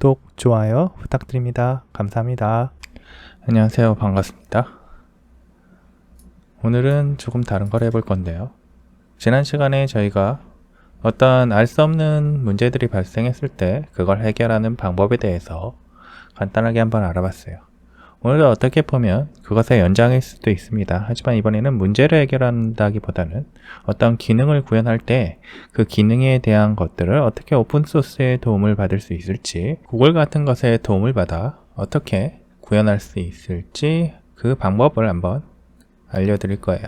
구독, 좋아요 부탁드립니다. 감사합니다. 안녕하세요. 반갑습니다. 오늘은 조금 다른 걸 해볼 건데요. 지난 시간에 저희가 어떤 알 수 없는 문제들이 발생했을 때 그걸 해결하는 방법에 대해서 간단하게 한번 알아봤어요. 오늘도 어떻게 보면 그것의 연장일 수도 있습니다. 하지만 이번에는 문제를 해결한다기보다는 어떤 기능을 구현할 때 그 기능에 대한 것들을 어떻게 오픈소스의 도움을 받을 수 있을지, 구글 같은 것에 도움을 받아 어떻게 구현할 수 있을지 그 방법을 한번 알려드릴 거예요.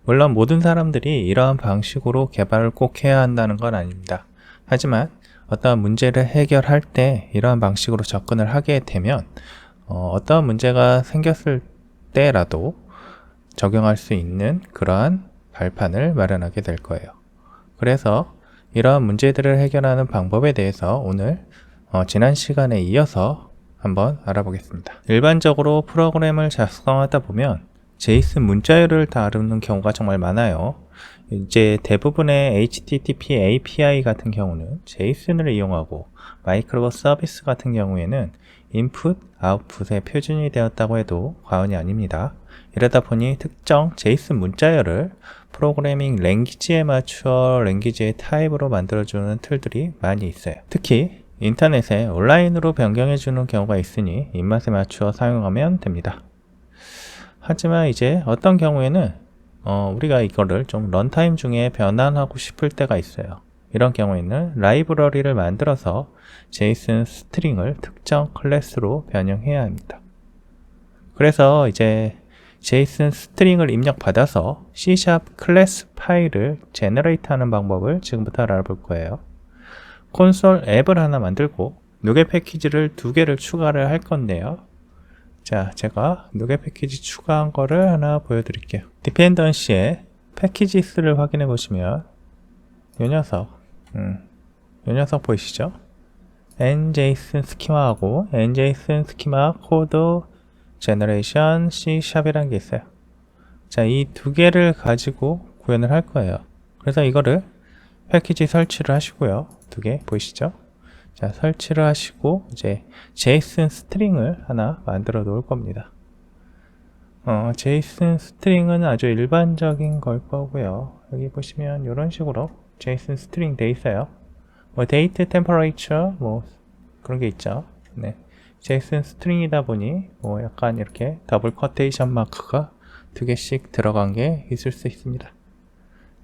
물론 모든 사람들이 이러한 방식으로 개발을 꼭 해야 한다는 건 아닙니다. 하지만 어떤 문제를 해결할 때 이러한 방식으로 접근을 하게 되면 어떤 문제가 생겼을 때라도 적용할 수 있는 그러한 발판을 마련하게 될 거예요. 그래서 이러한 문제들을 해결하는 방법에 대해서 오늘 지난 시간에 이어서 한번 알아보겠습니다. 일반적으로 프로그램을 작성하다 보면 제이슨 문자열을 다루는 경우가 정말 많아요. 이제 대부분의 HTTP API 같은 경우는 제이슨을 이용하고 마이크로 서비스 같은 경우에는 인풋, 아웃풋의 표준이 되었다고 해도 과언이 아닙니다. 이러다 보니 특정 제이슨 문자열을 프로그래밍 랭귀지에 맞추어 랭귀지의 타입으로 만들어주는 툴들이 많이 있어요. 특히 인터넷에 온라인으로 변경해주는 경우가 있으니 입맛에 맞추어 사용하면 됩니다. 하지만 이제 어떤 경우에는 우리가 이거를 좀 런타임 중에 변환하고 싶을 때가 있어요. 이런 경우에는 라이브러리를 만들어서 제이슨 스트링을 특정 클래스로 변형해야 합니다. 그래서 이제 제이슨 스트링을 입력받아서 C# 클래스 파일을 제너레이트 하는 방법을 지금부터 알아볼 거예요. 콘솔 앱을 하나 만들고 누게 패키지를 2개를 추가를 할 건데요. 자, 제가 누게 패키지 추가한 거를 하나 보여드릴게요. 디펜던시에 패키지스를 확인해 보시면 요 녀석 보이시죠? njson 스키마하고 njson 스키마 코드 제너레이션 C#이라는 게 있어요. 자, 이 2개를 가지고 구현을 할 거예요. 그래서 이거를 패키지 설치를 하시고요. 2개 보이시죠? 자, 설치를 하시고 이제 제이슨 스트링을 하나 만들어 놓을 겁니다. 제이슨 스트링은 아주 일반적인 걸 거고요. 여기 보시면 이런 식으로 제이슨 스트링 돼 있어요. 뭐 데이트, 템퍼레이처 뭐 그런 게 있죠. 네. 제이슨 스트링이다 보니 뭐 약간 이렇게 더블 쿼테이션 마크가 2개씩 들어간 게 있을 수 있습니다.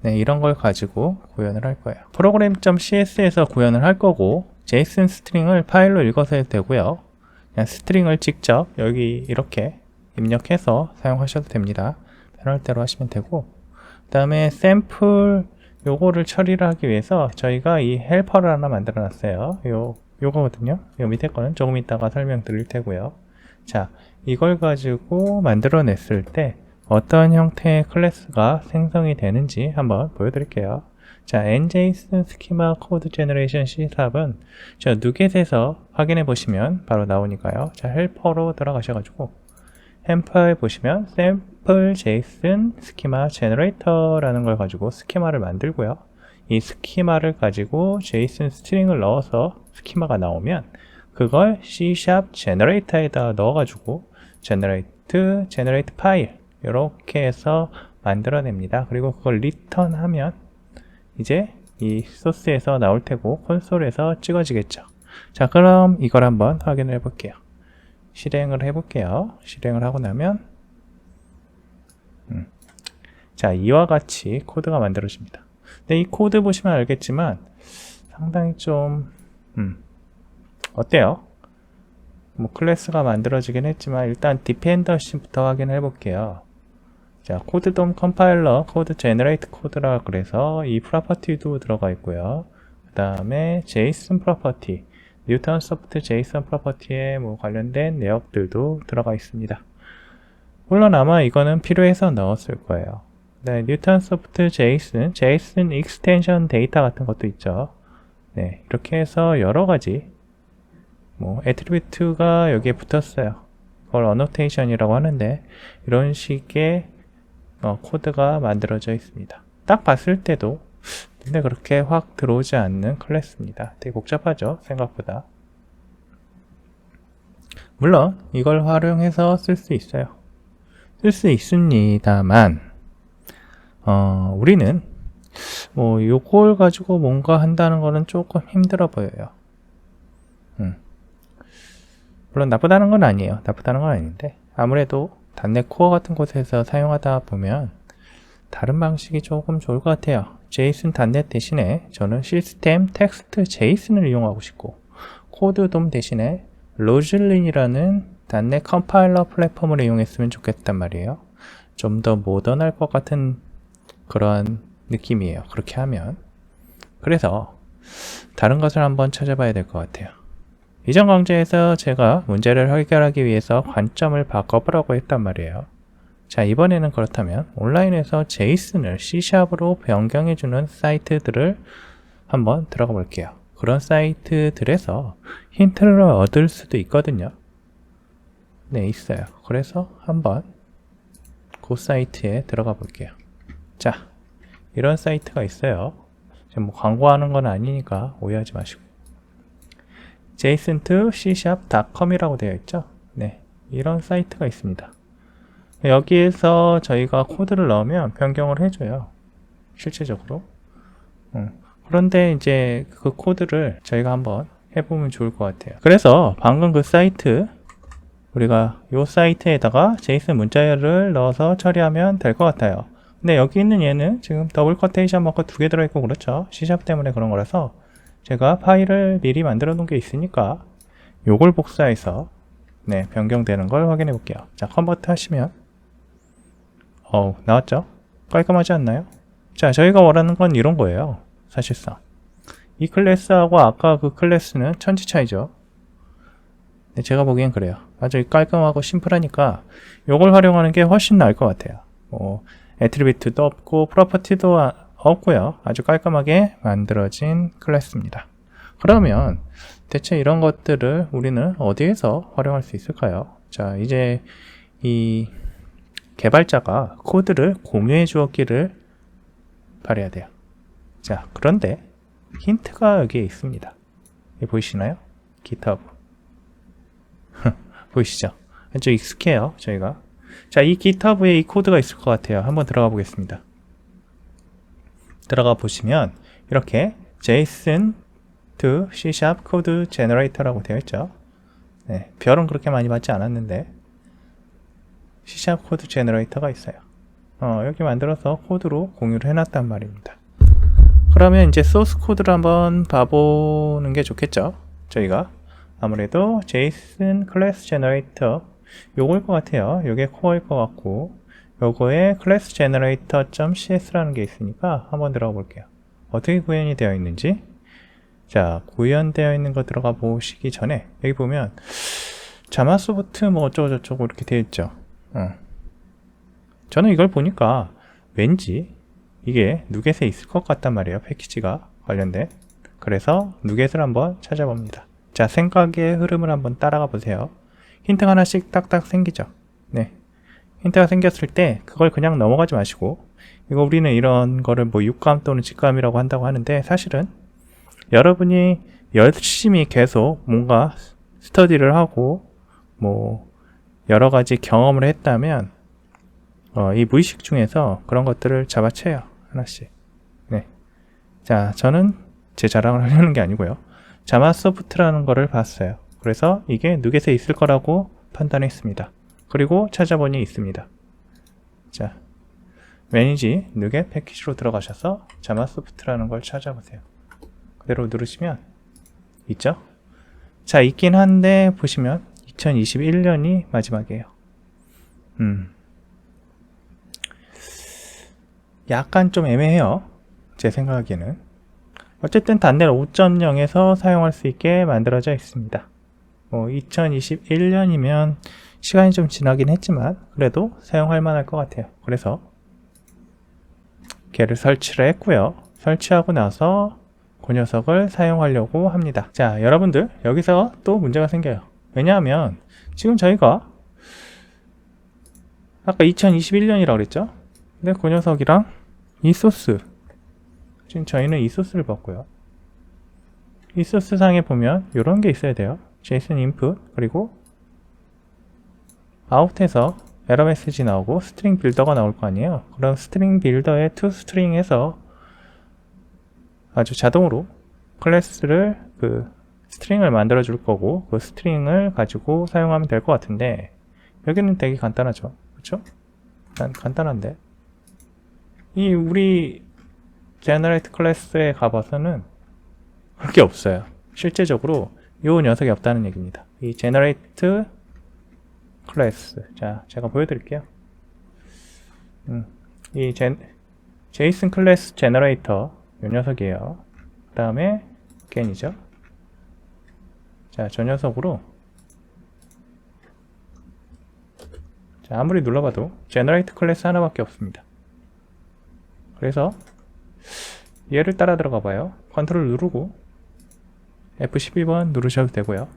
네, 이런 걸 가지고 구현을 할 거예요. program.cs에서 구현을 할 거고 제이슨 스트링을 파일로 읽어서 해도 되고요. 그냥 스트링을 직접 여기 이렇게 입력해서 사용하셔도 됩니다. 편할 대로 하시면 되고, 그 다음에 샘플 요거를 처리를 하기 위해서 저희가 이 헬퍼를 하나 만들어 놨어요. 요거거든요. 요 밑에 거는 조금 이따가 설명드릴 테고요. 자, 이걸 가지고 만들어 냈을 때 어떤 형태의 클래스가 생성이 되는지 한번 보여드릴게요. 자, njson 스키마 코드 제너레이션 C#은 저 누겟에서 확인해 보시면 바로 나오니까요. 자, 헬퍼로 들어가셔가지고 햄퍼에 보시면 샘플 제이슨 스키마 제너레이터라는 걸 가지고 스키마를 만들고요. 이 스키마를 가지고 제이슨 스트링을 넣어서 스키마가 나오면 그걸 C# 제너레이터에다 넣어가지고 제너레이트 파일 이렇게 해서 만들어냅니다. 그리고 그걸 리턴하면 이제 이 소스에서 나올 테고 콘솔에서 찍어지겠죠. 자, 그럼 이걸 한번 확인을 해볼게요. 실행을 해볼게요. 실행을 하고 나면 자, 이와 같이 코드가 만들어집니다. 근데 이 코드 보시면 알겠지만 상당히 좀 어때요? 뭐 클래스가 만들어지긴 했지만 일단 디펜던시부터 확인을 해볼게요. 자, 코드 돔 컴파일러 코드 제너레이트 코드라 그래서 이 프로퍼티도 들어가 있고요. 그 다음에 제이슨 프로퍼티 뉴턴 소프트 제이슨 프로퍼티에 뭐 관련된 내역들도 들어가 있습니다. 물론 아마 이거는 필요해서 넣었을 거예요. 네, 뉴턴 소프트 제이슨 익스텐션 데이터 같은 것도 있죠. 네, 이렇게 해서 여러 가지 뭐 애트리뷰트가 여기에 붙었어요. 그걸 어노테이션이라고 하는데 이런 식의 코드가 만들어져 있습니다. 딱 봤을 때도 근데 그렇게 확 들어오지 않는 클래스입니다. 되게 복잡하죠, 생각보다. 물론 이걸 활용해서 쓸 수 있어요. 쓸 수 있습니다만 우리는 뭐 요걸 가지고 뭔가 한다는 거는 조금 힘들어 보여요. 물론 나쁘다는 건 아니에요. 나쁘다는 건 아닌데 아무래도 .NET 코어 같은 곳에서 사용하다 보면 다른 방식이 조금 좋을 것 같아요. JSON .NET 대신에 저는 시스템 텍스트 JSON을 이용하고 싶고 코드 돔 대신에 로즐린이라는 .NET 컴파일러 플랫폼을 이용했으면 좋겠단 말이에요. 좀 더 모던할 것 같은 그런 느낌이에요. 그렇게 하면. 그래서 다른 것을 한번 찾아봐야 될 것 같아요. 이전 강좌에서 제가 문제를 해결하기 위해서 관점을 바꿔보라고 했단 말이에요. 자, 이번에는 그렇다면 온라인에서 JSON을 C#로 변경해주는 사이트들을 한번 들어가 볼게요. 그런 사이트들에서 힌트를 얻을 수도 있거든요. 네, 있어요. 그래서 한번 그 사이트에 들어가 볼게요. 자, 이런 사이트가 있어요. 지금 뭐 광고하는 건 아니니까 오해하지 마시고. json2c#.com이라고 되어 있죠. 네, 이런 사이트가 있습니다. 여기에서 저희가 코드를 넣으면 변경을 해줘요. 실제적으로. 그런데 이제 그 코드를 저희가 한번 해보면 좋을 것 같아요. 그래서 방금 그 사이트, 우리가 이 사이트에다가 JSON 문자열을 넣어서 처리하면 될 것 같아요. 근데 여기 있는 얘는 지금 더블 커테이션 마커 2개 들어있고 그렇죠. C# 때문에 그런 거라서 제가 파일을 미리 만들어 놓은 게 있으니까 요걸 복사해서 네, 변경되는 걸 확인해 볼게요. 자, 컨버트 하시면 나왔죠? 깔끔하지 않나요? 자, 저희가 원하는 건 이런 거예요. 사실상 이 클래스하고 아까 그 클래스는 천지 차이죠. 네, 제가 보기엔 그래요. 아주 깔끔하고 심플하니까 요걸 활용하는 게 훨씬 나을 것 같아요. 애트리뷰트도 없고 프로퍼티도 없고요. 아주 깔끔하게 만들어진 클래스입니다. 그러면 대체 이런 것들을 우리는 어디에서 활용할 수 있을까요? 자, 이제 이 개발자가 코드를 공유해 주었기를 바라야 돼요. 자, 그런데 힌트가 여기에 있습니다. 여기 보이시나요? GitHub. 보이시죠? 좀 익숙해요, 저희가. 자, 이 GitHub에 이 코드가 있을 것 같아요. 한번 들어가 보겠습니다. 들어가 보시면 이렇게 JSON to C# 코드 제너레이터라고 되어 있죠. 네, 별은 그렇게 많이 받지 않았는데 C# 코드 제너레이터가 있어요. 여기 만들어서 코드로 공유를 해놨단 말입니다. 그러면 이제 소스 코드를 한번 봐보는 게 좋겠죠. 저희가 아무래도 JSON 클래스 제너레이터 요거일 것 같아요. 요게 코어일 것 같고 요거에 클래스 제너레이터.cs라는 게 있으니까 한번 들어가 볼게요. 어떻게 구현이 되어 있는지. 자, 구현되어 있는 거 들어가 보시기 전에 여기 보면 자마소프트 뭐 어쩌고저쩌고 이렇게 되어 있죠. 저는 이걸 보니까 왠지 이게 누겟에 있을 것 같단 말이에요. 패키지가 관련된. 그래서 누겟을 한번 찾아봅니다. 자, 생각의 흐름을 한번 따라가 보세요. 힌트가 하나씩 딱딱 생기죠. 네, 힌트가 생겼을 때 그걸 그냥 넘어가지 마시고, 이거 우리는 이런 거를 뭐 육감 또는 직감이라고 한다고 하는데, 사실은 여러분이 열심히 계속 뭔가 스터디를 하고 뭐 여러 가지 경험을 했다면 이 무의식 중에서 그런 것들을 잡아채요. 하나씩. 네. 자, 저는 제 자랑을 하려는 게 아니고요. 자마소프트라는 거를 봤어요. 그래서 이게 누겟에 있을 거라고 판단했습니다. 그리고 찾아보니 있습니다. 자, 매니지 누겟 패키지로 들어가셔서 자마소프트라는 걸 찾아보세요. 그대로 누르시면 있죠? 자, 있긴 한데 보시면 2021년이 마지막이에요. 약간 좀 애매해요. 제 생각에는. 어쨌든 .NET 5.0에서 사용할 수 있게 만들어져 있습니다. 2021년이면 시간이 좀 지나긴 했지만 그래도 사용할 만할 것 같아요. 그래서 걔를 설치를 했고요. 설치하고 나서 그 녀석을 사용하려고 합니다. 자, 여러분들 여기서 또 문제가 생겨요. 왜냐하면 지금 저희가 아까 2021년이라고 그랬죠? 근데 그 녀석이랑 이 소스, 지금 저희는 이 소스를 봤고요. 이 소스 상에 보면 이런 게 있어야 돼요. JSON input 그리고 아웃에서 에러 메시지 나오고 스트링 빌더가 나올 거 아니에요. 그럼 스트링 빌더의 toString에서 아주 자동으로 클래스를 스트링을 만들어 줄 거고 그 스트링을 가지고 사용하면 될 것 같은데 여기는 되게 간단하죠. 그렇죠? 간단한데 이 우리 generate 클래스에 가봐서는 그렇게 없어요. 실제적으로 요 녀석이 없다는 얘기입니다. 이 generate 클래스, 자 제가 보여드릴게요. 이 JSON 클래스 제너레이터 요 녀석이에요. 그 다음에 again이죠. 자, 저 녀석으로 자, 아무리 눌러봐도 generate 클래스 하나밖에 없습니다. 그래서 얘를 따라 들어가 봐요. 컨트롤 누르고 F12번 누르셔도 되고요.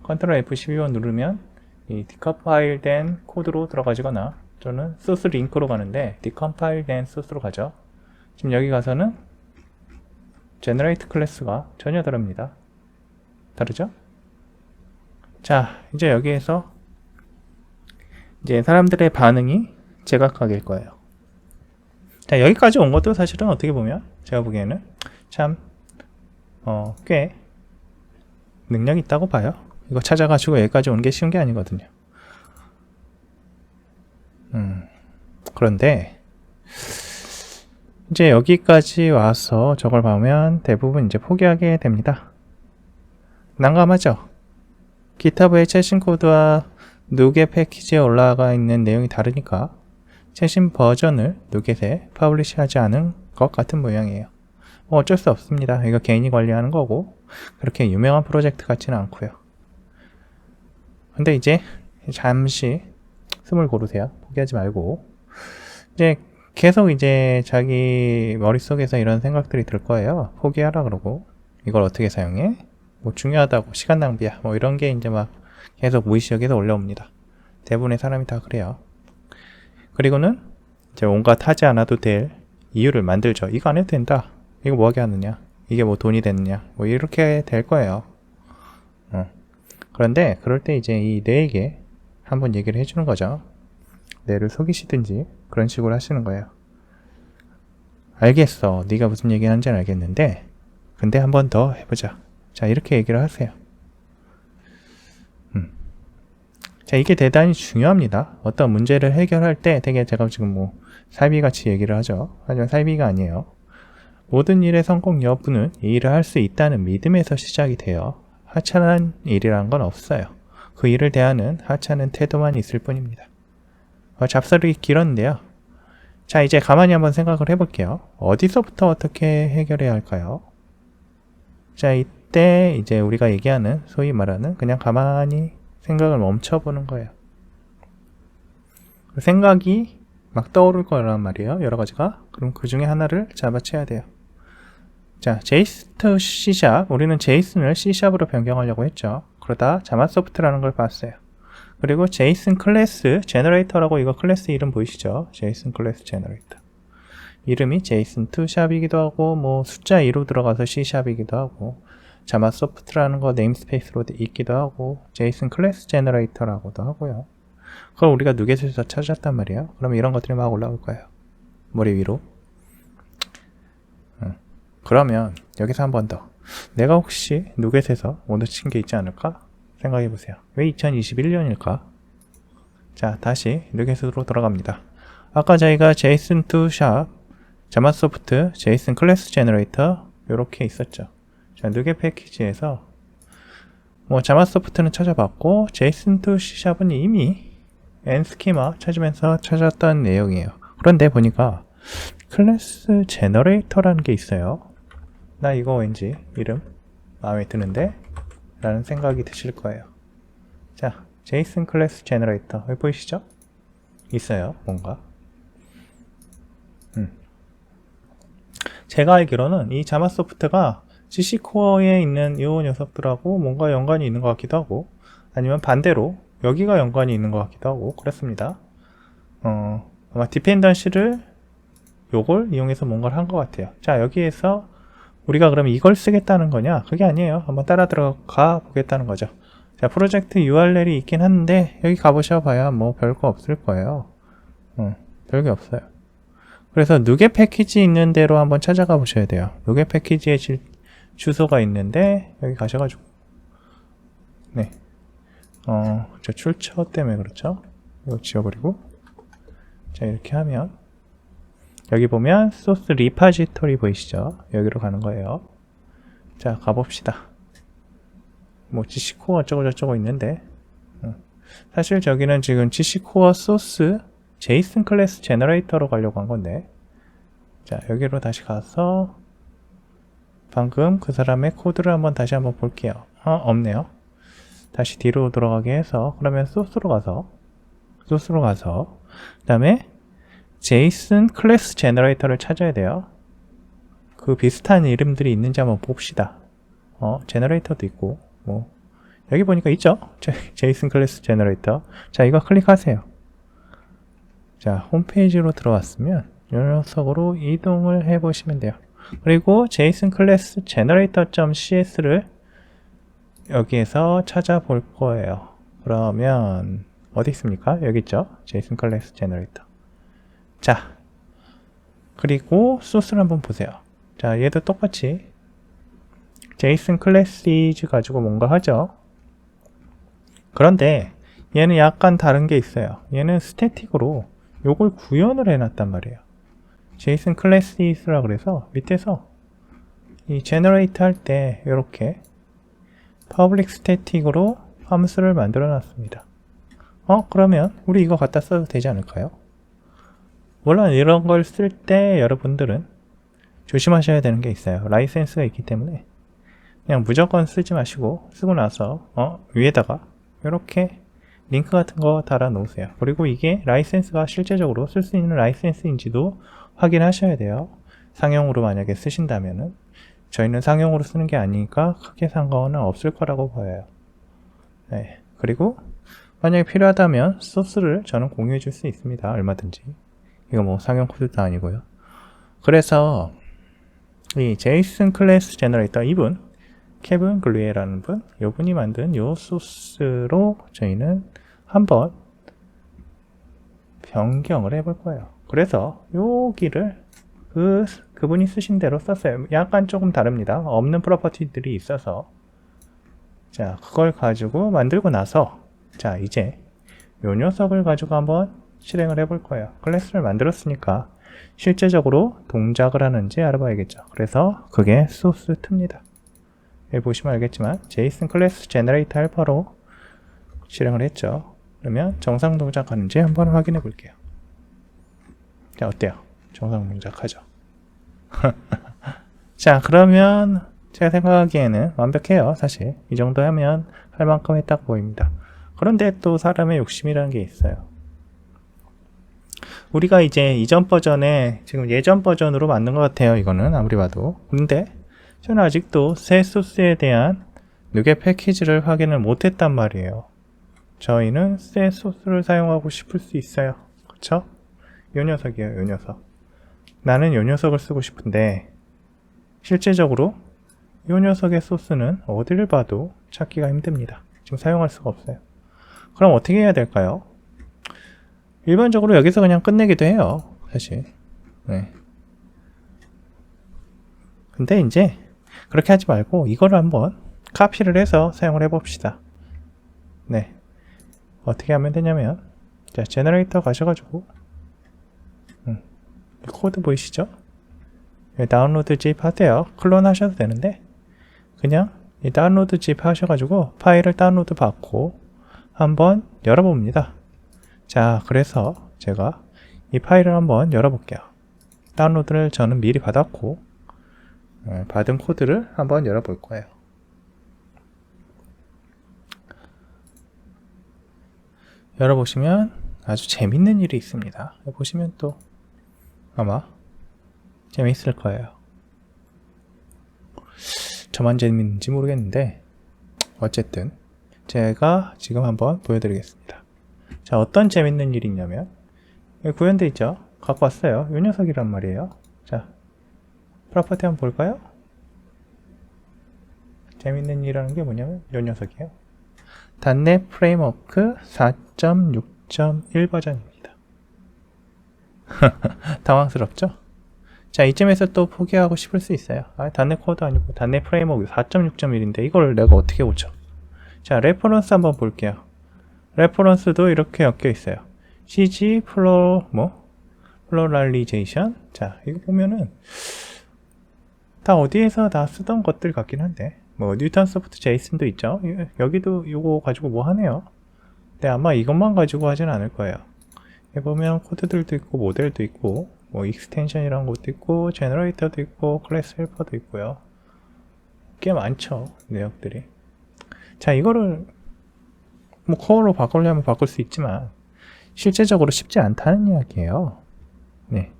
컨트롤 F12번 누르면 이 디컴파일 된 코드로 들어가지거나 또는 소스 링크로 가는데 디컴파일 된 소스로 가죠. 지금 여기 가서는 generate 클래스가 전혀 다릅니다. 다르죠? 자, 이제 여기에서 이제 사람들의 반응이 제각각일 거예요. 자, 여기까지 온 것도 사실은 어떻게 보면 제가 보기에는 참 꽤 능력이 있다고 봐요. 이거 찾아가지고 여기까지 오는 게 쉬운 게 아니거든요. 그런데 이제 여기까지 와서 저걸 보면 대부분 이제 포기하게 됩니다. 난감하죠? GitHub의 최신 코드와 누겟 패키지에 올라가 있는 내용이 다르니까 최신 버전을 누겟에 퍼블리시하지 않은 것 같은 모양이에요. 어쩔 수 없습니다. 이거 개인이 관리하는 거고 그렇게 유명한 프로젝트 같지는 않고요. 근데 이제 잠시 숨을 고르세요. 포기하지 말고 이제 계속 이제 자기 머릿속에서 이런 생각들이 들 거예요. 포기하라 그러고 이걸 어떻게 사용해? 뭐 중요하다고 시간 낭비야 뭐 이런 게 이제 막 계속 무의식에서 올라옵니다. 대부분의 사람이 다 그래요. 그리고는 이제 온갖 하지 않아도 될 이유를 만들죠. 이거 안 해도 된다. 이거 뭐 하게 하느냐? 이게 뭐 돈이 됐느냐? 뭐 이렇게 될 거예요. 그런데 그럴 때 이제 이 뇌에게 한번 얘기를 해주는 거죠. 뇌를 속이시든지 그런 식으로 하시는 거예요. 알겠어. 네가 무슨 얘기 하는지는 알겠는데 근데 한 번 더 해보자. 자, 이렇게 얘기를 하세요. 자, 이게 대단히 중요합니다. 어떤 문제를 해결할 때 되게 제가 지금 뭐 사이비같이 얘기를 하죠. 하지만 사이비가 아니에요. 모든 일의 성공 여부는 이 일을 할 수 있다는 믿음에서 시작이 돼요. 하찮은 일이란 건 없어요. 그 일을 대하는 하찮은 태도만 있을 뿐입니다. 잡설이 길었는데요. 자, 이제 가만히 한번 생각을 해볼게요. 어디서부터 어떻게 해결해야 할까요? 자, 이때 이제 우리가 얘기하는 소위 말하는 그냥 가만히 생각을 멈춰보는 거예요. 생각이 막 떠오를 거란 말이에요. 여러 가지가. 그럼 그 중에 하나를 잡아채야 돼요. 자, JSON to C#. 우리는 JSON을 C#으로 변경하려고 했죠. 그러다 자마소프트라는 걸 봤어요. 그리고 JSON 클래스 제너레이터라고 이거 클래스 이름 보이시죠? JSON 클래스 제너레이터. 이름이 JSON to 샵이기도 하고 뭐 숫자 2로 들어가서 C#이기도 하고 자마소프트라는 거 네임스페이스로 있기도 하고 JSON 클래스 제너레이터라고도 하고요. 그걸 우리가 누겟에서 찾았단 말이에요. 그럼 이런 것들이 막 올라올 거예요. 머리 위로. 그러면 여기서 한 번 더. 내가 혹시 누겟에서 못 놓친 게 있지 않을까? 생각해 보세요. 왜 2021년일까? 자, 다시 누겟으로 돌아갑니다. 아까 저희가 JSON to 샵, 자마소프트, JSON 클래스 제너레이터 이렇게 있었죠. 자, 누겟 패키지에서 뭐 자마소프트는 찾아봤고 JSON to C샵은 이미 n스키마 찾으면서 찾았던 내용이에요. 그런데 보니까 클래스 제너레이터라는 게 있어요. 나 이거 왠지 이름 마음에 드는데? 라는 생각이 드실 거예요. 자, JSON 클래스 제너레이터 여기 보이시죠? 있어요, 뭔가. 제가 알기로는 이 자마소프트가 CC코어에 있는 이 녀석들하고 뭔가 연관이 있는 것 같기도 하고 아니면 반대로 여기가 연관이 있는 것 같기도 하고 그렇습니다. 아마 디펜던시를 요걸 이용해서 뭔가를 한 것 같아요. 자, 여기에서 우리가 그러면 이걸 쓰겠다는 거냐? 그게 아니에요. 한번 따라 들어가 보겠다는 거죠. 자, 프로젝트 URL이 있긴 한데 여기 가보셔봐야 뭐 별거 없을 거예요. 별게 없어요. 그래서 누게 패키지 있는 대로 한번 찾아가 보셔야 돼요. 누게 패키지의 주소가 있는데 여기 가셔가지고 네, 저 출처 때문에 그렇죠. 이거 지워버리고 자, 이렇게 하면 여기 보면 소스 리파지토리 보이시죠? 여기로 가는 거예요. 자, 가봅시다. 뭐 GC코어 어쩌고저쩌고 있는데 사실 저기는 지금 GC코어 소스 제이슨 클래스 제너레이터로 가려고 한 건데 자, 여기로 다시 가서 방금 그 사람의 코드를 다시 한번 볼게요. 없네요. 다시 뒤로 돌아가게 해서 그러면 소스로 가서 그 다음에 제이슨 클래스 제너레이터를 찾아야 돼요. 그 비슷한 이름들이 있는지 한번 봅시다. 제너레이터도 있고 뭐 여기 보니까 있죠? 제이슨 클래스 제너레이터. 자, 이거 클릭하세요. 자, 홈페이지로 들어왔으면 이 녀석으로 이동을 해 보시면 돼요. 그리고 제이슨 클래스 제너레이터.cs를 여기에서 찾아볼 거예요. 그러면 어디 있습니까? 여기 있죠? 제이슨 클래스 제너레이터. 자, 그리고 소스를 한번 보세요. 자, 얘도 똑같이 제이슨 클래시즈 가지고 뭔가 하죠. 그런데 얘는 약간 다른 게 있어요. 얘는 스태틱으로 요걸 구현을 해놨단 말이에요. 제이슨 클래시즈라 그래서 밑에서 이 제너레이트 할 때 이렇게 퍼블릭 스태틱으로 함수를 만들어 놨습니다. 그러면 우리 이거 갖다 써도 되지 않을까요? 물론 이런 걸 쓸 때 여러분들은 조심하셔야 되는 게 있어요. 라이센스가 있기 때문에 그냥 무조건 쓰지 마시고 쓰고 나서 위에다가 이렇게 링크 같은 거 달아 놓으세요. 그리고 이게 라이센스가 실제적으로 쓸 수 있는 라이센스인지도 확인하셔야 돼요. 상용으로 만약에 쓰신다면은 저희는 상용으로 쓰는 게 아니니까 크게 상관은 없을 거라고 보여요. 네. 그리고 만약에 필요하다면 소스를 저는 공유해 줄 수 있습니다. 얼마든지. 이거 뭐 상용 코드도 아니고요. 그래서 이 제이슨 클래스 제너레이터 이분 케빈 글루에라는 분, 이분이 만든 요 소스로 저희는 한번 변경을 해볼 거예요. 그래서 여기를 그분이 쓰신 대로 썼어요. 약간 조금 다릅니다. 없는 프로퍼티들이 있어서 자, 그걸 가지고 만들고 나서 자, 이제 요 녀석을 가지고 한번 실행을 해볼 거예요. 클래스를 만들었으니까 실제적으로 동작을 하는지 알아봐야겠죠. 그래서 그게 소스2입니다. 여기 보시면 알겠지만 제이슨 클래스 제너레이터 헬퍼로 실행을 했죠. 그러면 정상 동작하는지 한번 확인해 볼게요. 자, 어때요? 정상 동작하죠. 자, 그러면 제가 생각하기에는 완벽해요. 사실 이 정도 하면 할 만큼 했다고 보입니다. 그런데 또 사람의 욕심이라는 게 있어요. 우리가 이제 이전 버전에 지금 예전 버전으로 만든 것 같아요. 이거는 아무리 봐도. 근데 저는 아직도 새 소스에 대한 누게 패키지를 확인을 못했단 말이에요. 저희는 새 소스를 사용하고 싶을 수 있어요. 그쵸? 요 녀석이에요. 요 녀석. 나는 요 녀석을 쓰고 싶은데 실제적으로 요 녀석의 소스는 어디를 봐도 찾기가 힘듭니다. 지금 사용할 수가 없어요. 그럼 어떻게 해야 될까요? 일반적으로 여기서 그냥 끝내기도 해요. 사실. 네. 근데 이제 그렇게 하지 말고 이거를 한번 카피를 해서 사용을 해봅시다. 네. 어떻게 하면 되냐면 자, 제너레이터 가셔가지고 코드 보이시죠? 다운로드 zip 하세요. 클론 하셔도 되는데 그냥 이 다운로드 zip 하셔가지고 파일을 다운로드 받고 한번 열어봅니다. 자, 그래서 제가 이 파일을 한번 열어볼게요. 다운로드를 저는 미리 받았고 받은 코드를 한번 열어볼 거예요. 열어보시면 아주 재밌는 일이 있습니다. 보시면 또 아마 재미있을 거예요. 저만 재밌는지 모르겠는데 어쨌든 제가 지금 한번 보여드리겠습니다. 자, 어떤 재밌는 일이 있냐면 여기 구현돼 있죠? 갖고 왔어요. 이 녀석이란 말이에요. 자, 프로퍼티 한번 볼까요? 재밌는 일이라는 게 뭐냐면 이 녀석이에요. .NET 프레임워크 4.6.1 버전입니다. 당황스럽죠? 자, 이쯤에서 또 포기하고 싶을 수 있어요. .NET 코드 아니고 .NET 프레임워크 4.6.1인데 이걸 내가 어떻게 고쳐? 자, 레퍼런스 한번 볼게요. 레퍼런스도 이렇게 엮여 있어요. CG 플로랄리제이션. 자, 이거 보면은 다 어디에서 다 쓰던 것들 같긴 한데, 뭐 뉴턴 소프트 제이슨도 있죠. 여기도 이거 가지고 뭐 하네요. 근데 아마 이것만 가지고 하진 않을 거예요. 여기 보면 코드들도 있고 모델도 있고 뭐 익스텐션이라는 것도 있고 제너레이터도 있고 클래스 헬퍼도 있고요. 꽤 많죠, 내역들이. 자, 이거를 뭐 코어로 바꾸려면 바꿀 수 있지만 실제적으로 쉽지 않다는 이야기예요. 네.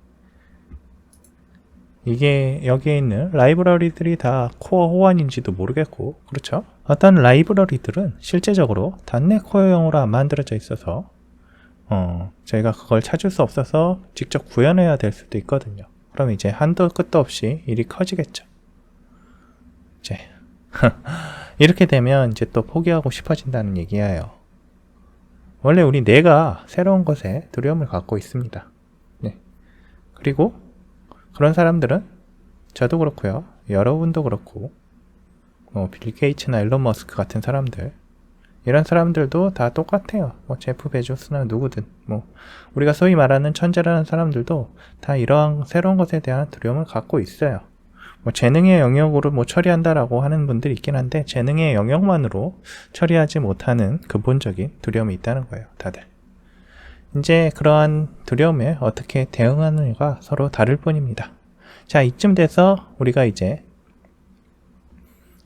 이게 여기에 있는 라이브러리들이 다 코어 호환인지도 모르겠고, 그렇죠? 어떤 라이브러리들은 실제적으로 .NET 코어용으로 안 만들어져 있어서 저희가 그걸 찾을 수 없어서 직접 구현해야 될 수도 있거든요. 그럼 이제 한도 끝도 없이 일이 커지겠죠. 이제 이렇게 되면 이제 또 포기하고 싶어진다는 얘기예요. 원래 우리 뇌가 새로운 것에 두려움을 갖고 있습니다. 네. 그리고 그런 사람들은 저도 그렇고요, 여러분도 그렇고, 빌 게이츠나 일론 머스크 같은 사람들, 이런 사람들도 다 똑같아요. 제프 베조스나 누구든, 우리가 소위 말하는 천재라는 사람들도 다 이러한 새로운 것에 대한 두려움을 갖고 있어요. 재능의 영역으로 처리한다라고 하는 분들이 있긴 한데, 재능의 영역만으로 처리하지 못하는 근본적인 두려움이 있다는 거예요, 다들. 이제 그러한 두려움에 어떻게 대응하느냐가 서로 다를 뿐입니다. 자, 이쯤 돼서 우리가 이제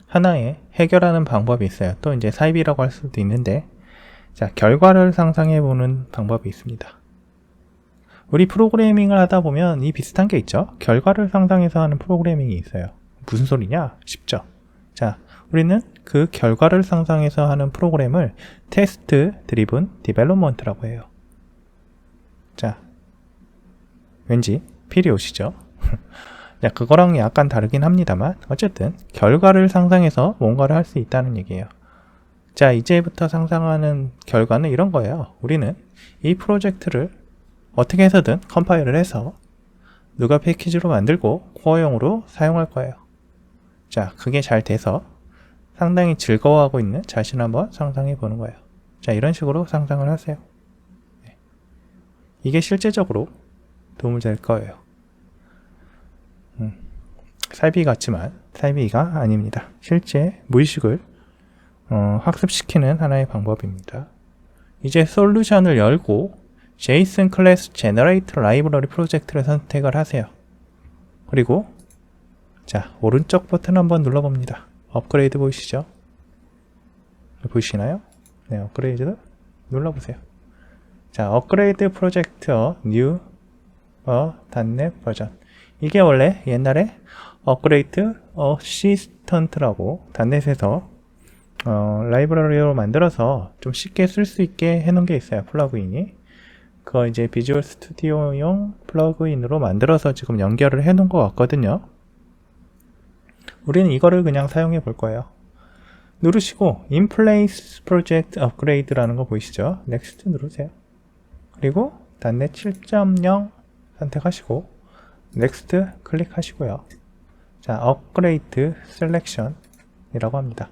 하나의 해결하는 방법이 있어요. 또 이제 사입이라고 할 수도 있는데, 자, 결과를 상상해 보는 방법이 있습니다. 우리 프로그래밍을 하다 보면 이 비슷한 게 있죠. 결과를 상상해서 하는 프로그래밍이 있어요. 무슨 소리냐? 쉽죠. 자, 우리는 그 결과를 상상해서 하는 프로그램을 테스트 드리븐 디벨롭먼트라고 해요. 자, 왠지 필이 오시죠? 자, 그거랑 약간 다르긴 합니다만 어쨌든 결과를 상상해서 뭔가를 할 수 있다는 얘기예요. 자, 이제부터 상상하는 결과는 이런 거예요. 우리는 이 프로젝트를 어떻게 해서든 컴파일을 해서 누가 패키지로 만들고 코어용으로 사용할 거예요. 자, 그게 잘 돼서 상당히 즐거워하고 있는 자신을 한번 상상해 보는 거예요. 자, 이런 식으로 상상을 하세요. 이게 실제적으로 도움을 될 거예요. 사이비 같지만 사이비가 아닙니다. 실제 무의식을 학습시키는 하나의 방법입니다. 이제 솔루션을 열고 JSON 클래스 제너레이터 라이브러리 프로젝트를 선택을 하세요. 그리고 자, 오른쪽 버튼 한번 눌러봅니다. 업그레이드 보이시죠? 보이시나요? 네, 업그레이드 눌러보세요. 자, 업그레이드 프로젝트 뉴 .NET 버전. 이게 원래 옛날에 업그레이드 어시스턴트라고 .NET에서 라이브러리로 만들어서 좀 쉽게 쓸 수 있게 해놓은 게 있어요. 플러그인이. 그거 이제 비주얼 스튜디오용 플러그인으로 만들어서 지금 연결을 해놓은 것 같거든요. 우리는 이거를 그냥 사용해 볼 거예요. 누르시고 In Place Project Upgrade라는 거 보이시죠? Next 누르세요. 그리고 .NET 7.0 선택하시고 Next 클릭하시고요. 자, 업그레이드 셀렉션 이라고 합니다.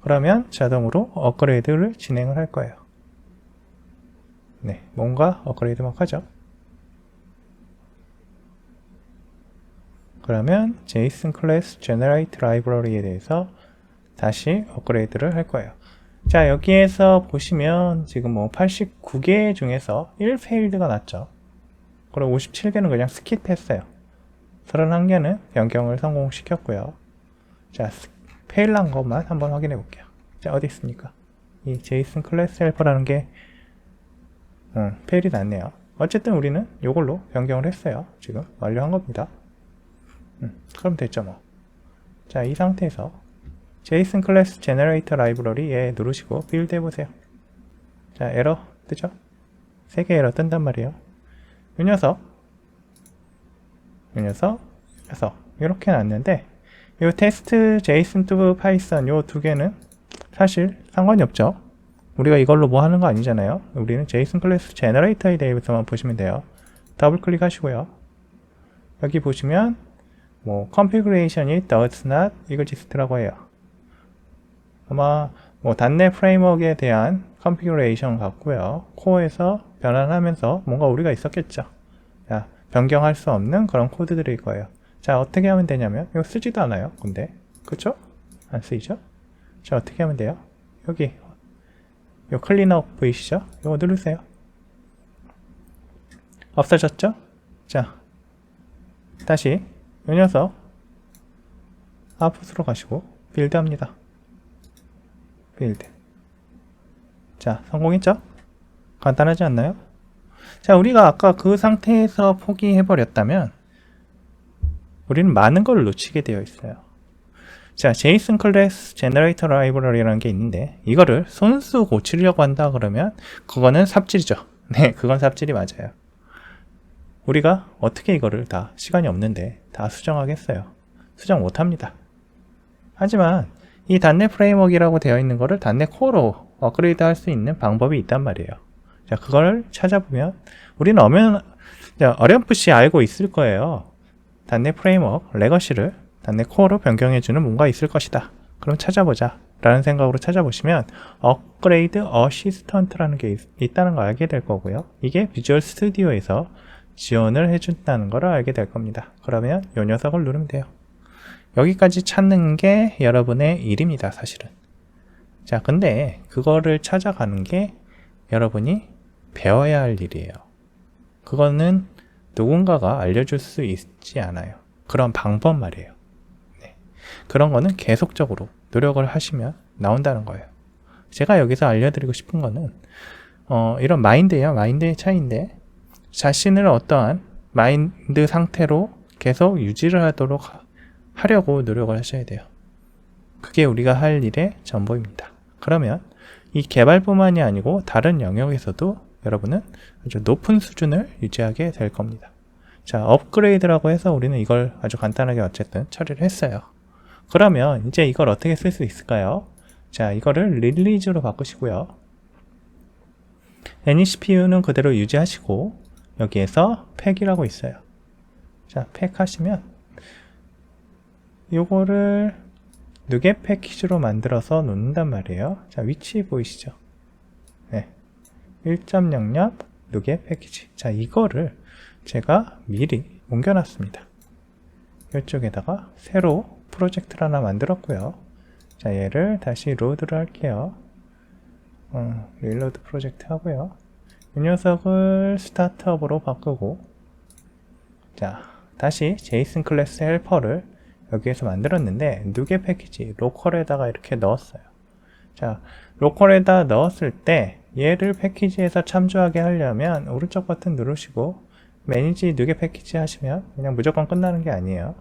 그러면 자동으로 업그레이드를 진행을 할 거예요. 네, 뭔가 업그레이드 막 하죠. 그러면 JSON 클래스 제너레이트 라이브러리에 대해서 다시 업그레이드를 할 거예요. 자, 여기에서 보시면 지금 89개 중에서 1페일드가 났죠. 그리고 57개는 그냥 스킵했어요. 31개는 변경을 성공시켰고요. 자, 페일 난 것만 한번 확인해 볼게요. 자, 어디 있습니까? 이 JSON 클래스 헬퍼라는 게 페일이 났네요. 어쨌든 우리는 이걸로 변경을 했어요. 지금 완료한 겁니다. 그럼 됐죠 뭐. 자, 이 상태에서 JSON 클래스 제너레이터 라이브러리에 누르시고 빌드 해보세요. 자, 에러 뜨죠? 3개 에러 뜬단 말이에요. 이 녀석 이렇게 났는데, 이 테스트 JSON to 파이썬 요 두 개는 사실 상관이 없죠. 우리가 이걸로 뭐 하는 거 아니잖아요. 우리는 JSON 클래스 제너레이터에 대해서만 보시면 돼요. 더블 클릭하시고요. 여기 보시면 뭐 configuration이 does not exist라고 해요. 아마 뭐 .NET 프레임워크에 대한 configuration 같고요. 코어에서 변환하면서 뭔가 우리가 있었겠죠. 자, 변경할 수 없는 그런 코드들일 거예요. 자, 어떻게 하면 되냐면 이거 쓰지도 않아요. 근데 그쵸? 안 쓰이죠? 자, 어떻게 하면 돼요? 여기 요 클린업 보이시죠? 이거 누르세요. 없어졌죠? 자, 다시 이 녀석 아웃풋으로 가시고 빌드 합니다. 빌드. 자, 성공했죠? 간단하지 않나요? 자, 우리가 아까 그 상태에서 포기해버렸다면 우리는 많은 걸 놓치게 되어 있어요. 자, JSON 클래스 제너레이터 라이브러리라는 게 있는데 이거를 손수 고치려고 한다 그러면 그거는 삽질이죠. 네, 그건 삽질이 맞아요. 우리가 어떻게 이거를 다 시간이 없는데 다 수정하겠어요. 수정 못합니다. 하지만 이 .NET 프레임워크라고 되어 있는 거를 .NET 코어로 업그레이드 할 수 있는 방법이 있단 말이에요. 자, 그걸 찾아보면 우리는 어렴풋이 알고 있을 거예요. .NET 프레임워크 레거시를 .NET 코어로 변경해주는 뭔가 있을 것이다. 그럼 찾아보자 라는 생각으로 찾아보시면 업그레이드 어시스턴트라는 게 있다는 걸 알게 될 거고요. 이게 비주얼 스튜디오에서 지원을 해준다는 걸 알게 될 겁니다. 그러면 이 녀석을 누르면 돼요. 여기까지 찾는 게 여러분의 일입니다, 사실은. 자, 근데 그거를 찾아가는 게 여러분이 배워야 할 일이에요. 그거는 누군가가 알려줄 수 있지 않아요. 그런 방법 말이에요. 네. 그런 거는 계속적으로 노력을 하시면 나온다는 거예요. 제가 여기서 알려드리고 싶은 거는 이런 마인드예요. 마인드의 차이인데 자신을 어떠한 마인드 상태로 계속 유지를 하려고 노력을 하셔야 돼요. 그게 우리가 할 일의 전부입니다. 그러면 이 개발뿐만이 아니고 다른 영역에서도 여러분은 아주 높은 수준을 유지하게 될 겁니다. 자, 업그레이드라고 해서 우리는 이걸 아주 간단하게 어쨌든 처리를 했어요. 그러면 이제 이걸 어떻게 쓸 수 있을까요? 자, 이거를 릴리즈로 바꾸시고요. NECPU는 그대로 유지하시고 여기에서 팩이라고 있어요. 자, 팩 하시면 요거를 누게 패키지로 만들어서 놓는단 말이에요. 자, 위치 보이시죠? 네. 1.00 누게 패키지. 자, 이거를 제가 미리 옮겨놨습니다. 이쪽에다가 새로 프로젝트를 하나 만들었고요. 자, 얘를 다시 로드를 할게요. 릴로드 프로젝트 하고요. 이 녀석을 스타트업으로 바꾸고, 자, 다시 JSON 클래스 헬퍼를 여기에서 만들었는데 누게 패키지 로컬에다가 이렇게 넣었어요. 자, 로컬에다 넣었을 때 얘를 패키지에서 참조하게 하려면 오른쪽 버튼 누르시고 매니지 누게 패키지 하시면 그냥 무조건 끝나는 게 아니에요.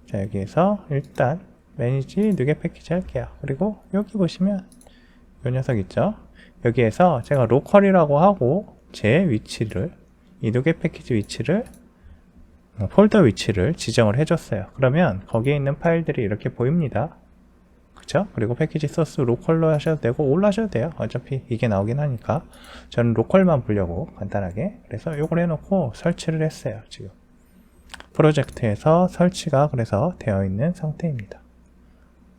자, 여기에서 일단 매니지 누게 패키지 할게요. 그리고 여기 보시면 이 녀석 있죠? 여기에서 제가 로컬이라고 하고 제 위치를, 이 누게 패키지 위치를, 폴더 위치를 지정을 해줬어요. 그러면 거기에 있는 파일들이 이렇게 보입니다. 그쵸? 그리고 패키지 소스 로컬로 하셔도 되고 올 하셔도 돼요. 어차피 이게 나오긴 하니까. 저는 로컬만 보려고 간단하게. 그래서 요걸 해놓고 설치를 했어요. 지금 프로젝트에서 설치가 그래서 되어 있는 상태입니다.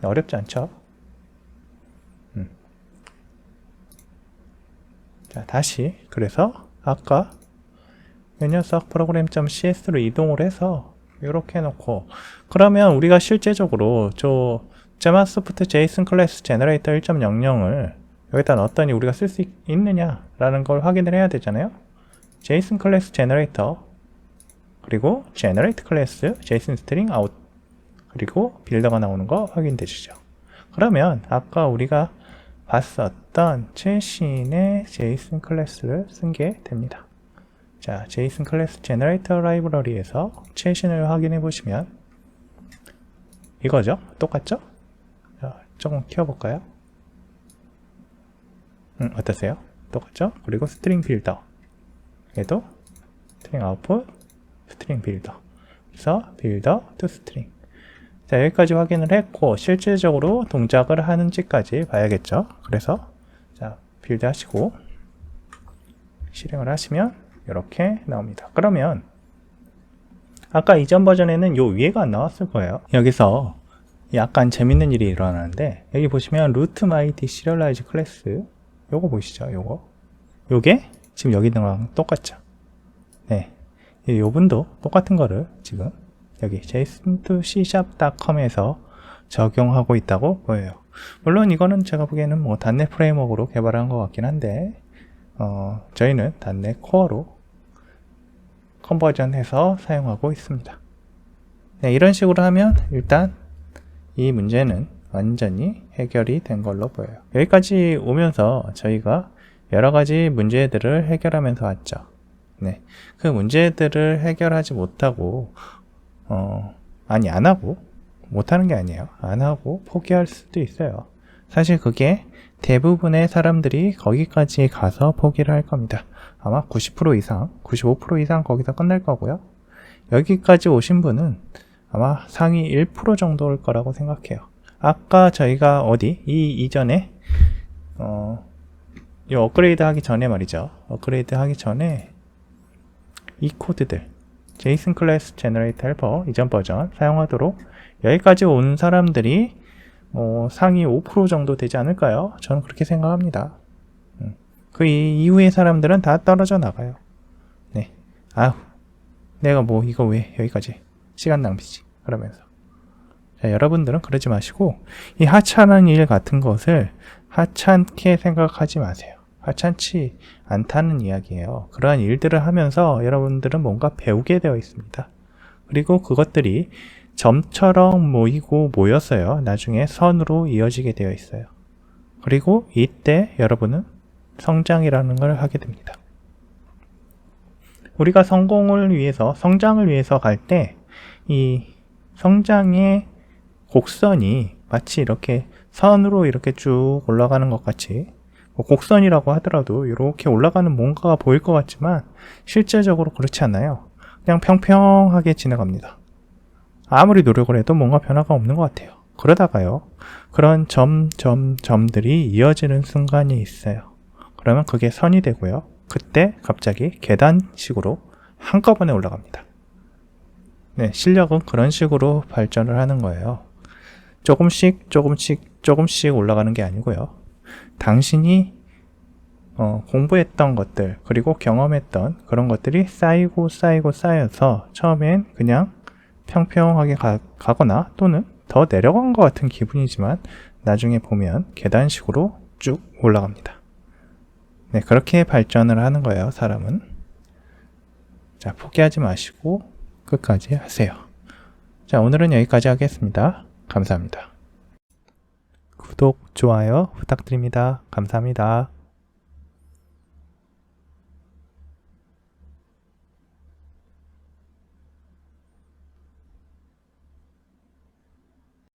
어렵지 않죠? 자, 다시 그래서 아까 이 녀석 program.cs로 이동을 해서 이렇게 해놓고, 그러면 우리가 실제적으로 저 자바소프트 JSON 클래스 제너레이터 1.00을 여기다 넣었더니 우리가 쓸 수 있느냐 라는 걸 확인을 해야 되잖아요. JSON 클래스 제너레이터 그리고 generate 클래스 JSON 스트링 out 그리고 빌더가 나오는 거 확인되시죠. 그러면 아까 우리가 봤었던 최신의 JSON 클래스를 쓴 게 됩니다. 자, JSON 클래스 제너레이터 라이브러리에서 최신을 확인해 보시면 이거죠? 똑같죠? 자, 조금 키워볼까요? 어떠세요? 똑같죠? 그리고 스트링 빌더, 얘도 스트링 아웃풋, 스트링 빌더, 그래서 빌더 투 스트링. 자, 여기까지 확인을 했고 실질적으로 동작을 하는지까지 봐야겠죠? 그래서 자, 빌드 하시고 실행을 하시면 이렇게 나옵니다. 그러면 아까 이전 버전에는 요 위에가 안 나왔을 거예요. 여기서 약간 재밌는 일이 일어나는데, 여기 보시면 root mighty serialize 클래스 요거 보이시죠? 요게 지금 여기 있는 거랑 똑같죠? 네, 요분도 똑같은 거를 지금 여기 json2c#.com에서 적용하고 있다고 보여요. 물론 이거는 제가 보기에는 뭐 .NET 프레임워크로 개발한 것 같긴 한데, 저희는 .NET 코어로 컨버전해서 사용하고 있습니다. 네, 이런 식으로 하면 일단 이 문제는 완전히 해결이 된 걸로 보여요. 여기까지 오면서 저희가 여러 가지 문제들을 해결하면서 왔죠. 네, 그 문제들을 해결하지 못하고 안 하고, 못하는 게 아니에요. 안 하고 포기할 수도 있어요. 사실 그게 대부분의 사람들이 거기까지 가서 포기를 할 겁니다. 아마 90% 이상, 95% 이상 거기서 끝날 거고요. 여기까지 오신 분은 아마 상위 1% 정도일 거라고 생각해요. 아까 저희가 이전에 이 업그레이드 하기 전에 말이죠. 업그레이드 하기 전에 이 코드들 JSON 클래스 제너레이터 헬퍼 이전 버전 사용하도록 여기까지 온 사람들이 상위 5% 정도 되지 않을까요? 저는 그렇게 생각합니다. 그 이후의 사람들은 다 떨어져 나가요. 네, 내가 뭐 이거 왜 여기까지 시간 낭비지 그러면서. 자, 여러분들은 그러지 마시고 이 하찮은 일 같은 것을 하찮게 생각하지 마세요. 하찮지 않다는 이야기예요. 그러한 일들을 하면서 여러분들은 뭔가 배우게 되어 있습니다. 그리고 그것들이 점처럼 모였어요. 나중에 선으로 이어지게 되어 있어요. 그리고 이때 여러분은 성장이라는 걸 하게 됩니다. 우리가 성장을 위해서 갈 때 이 성장의 곡선이 마치 이렇게 선으로 이렇게 쭉 올라가는 것 같이, 곡선이라고 하더라도 이렇게 올라가는 뭔가가 보일 것 같지만 실제적으로 그렇지 않아요. 그냥 평평하게 지나갑니다. 아무리 노력을 해도 뭔가 변화가 없는 것 같아요. 그러다가요, 그런 점들이 이어지는 순간이 있어요. 그러면 그게 선이 되고요. 그때 갑자기 계단식으로 한꺼번에 올라갑니다. 네, 실력은 그런 식으로 발전을 하는 거예요. 조금씩 올라가는 게 아니고요. 당신이 공부했던 것들, 그리고 경험했던 그런 것들이 쌓여서 처음엔 그냥 평평하게 가거나 또는 더 내려간 것 같은 기분이지만 나중에 보면 계단식으로 쭉 올라갑니다. 네, 그렇게 발전을 하는 거예요, 사람은. 자, 포기하지 마시고 끝까지 하세요. 자, 오늘은 여기까지 하겠습니다. 감사합니다. 구독, 좋아요 부탁드립니다. 감사합니다.